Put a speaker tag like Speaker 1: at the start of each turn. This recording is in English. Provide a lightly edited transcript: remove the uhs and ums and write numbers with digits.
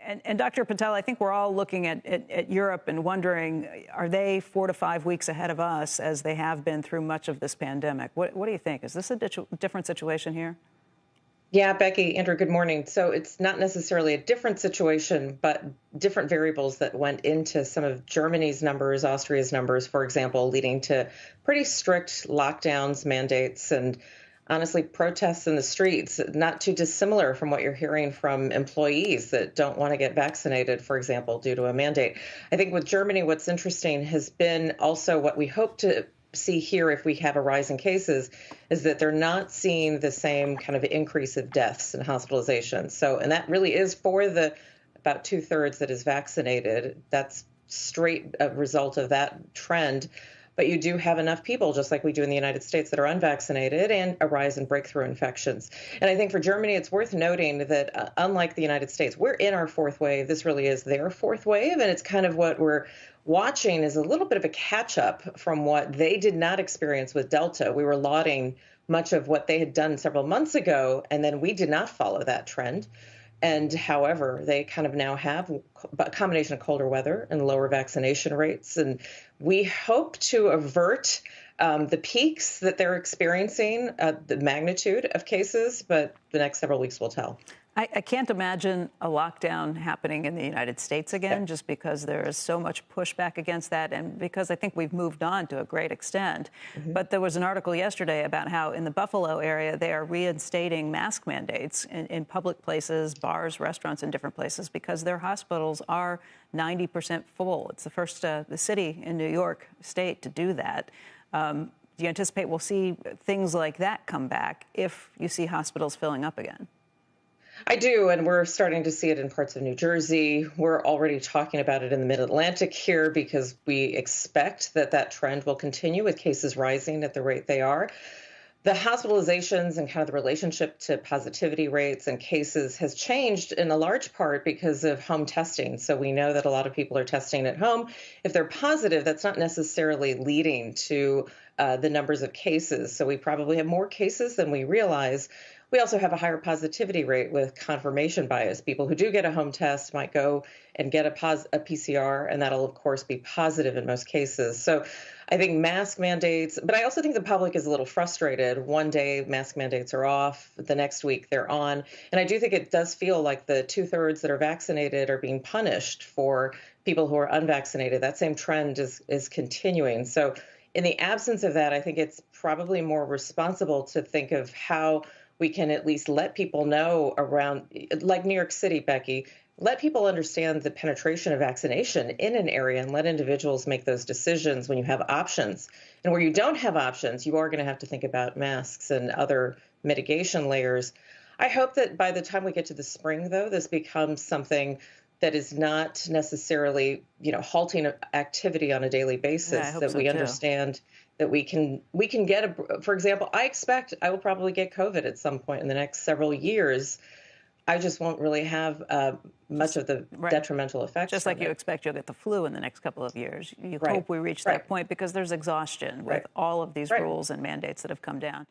Speaker 1: And Dr. Patel, I think we're all looking at Europe and wondering, are they 4 to 5 weeks ahead of us as they have been through much of this pandemic? What do you think? Is this a different situation here?
Speaker 2: Yeah, Becky, Andrew, good morning. So it's not necessarily a different situation, but different variables that went into some of Germany's numbers, Austria's numbers, for example, leading to pretty strict lockdowns, mandates, and honestly, protests in the streets, not too dissimilar from what you're hearing from employees that don't want to get vaccinated, for example, due to a mandate. I think with Germany, what's interesting has been also what we hope to see here if we have a rise in cases is that they're not seeing the same kind of increase of deaths and hospitalizations. So, and that really is for the about 2/3 that is vaccinated. That's straight a result of that trend. But you do have enough people, just like we do in the United States, that are unvaccinated and a rise in breakthrough infections. And I think for Germany, it's worth noting that unlike the United States, we're in our fourth wave. This really is their fourth wave. And it's kind of what we're watching is a little bit of a catch up from what they did not experience with Delta. We were lauding much of what they had done several months ago, and then we did not follow that trend. And however, they kind of now have a combination of colder weather and lower vaccination rates. And we hope to avert the peaks that they're experiencing, the magnitude of cases, but the next several weeks will tell.
Speaker 1: I can't imagine a lockdown happening in the United States again, just because there is so much pushback against that and because I think we've moved on to a great extent. But there was an article yesterday about how in the Buffalo area, they are reinstating mask mandates in public places, bars, restaurants, and different places because their hospitals are 90% full. It's the first the city in New York State to do that. Do you anticipate we'll see things like that come back if you see hospitals filling up again?
Speaker 2: I do, and we're starting to see it in parts of New Jersey. We're already talking about it in the Mid-Atlantic here because we expect that that trend will continue with cases rising at the rate they are. The hospitalizations and kind of the relationship to positivity rates and cases has changed in a large part because of home testing. So we know that a lot of people are testing at home. If they're positive, that's not necessarily leading to the numbers of cases. So we probably have more cases than we realize. We also have a higher positivity rate with confirmation bias. People who do get a home test might go and get a PCR, and that'll, of course, be positive in most cases. So I think mask mandates, but I also think the public is a little frustrated. One day mask mandates are off, the next week they're on. And I do think it does feel like the 2/3 that are vaccinated are being punished for people who are unvaccinated. That same trend is continuing. So in the absence of that, I think it's probably more responsible to think of how we can at least let people know around, like New York City, Becky, let people understand the penetration of vaccination in an area and let individuals make those decisions when you have options. And where you don't have options, you are going to have to think about masks and other mitigation layers. I hope that by the time we get to the spring, though, this becomes something that is not necessarily, halting activity on a daily basis, that we understand that we can get for example, I will probably get COVID at some point in the next several years. I just won't really have much of the detrimental effects.
Speaker 1: Just like you expect you'll get the flu in the next couple of years. You hope we reach that point because there's exhaustion with all of these rules and mandates that have come down.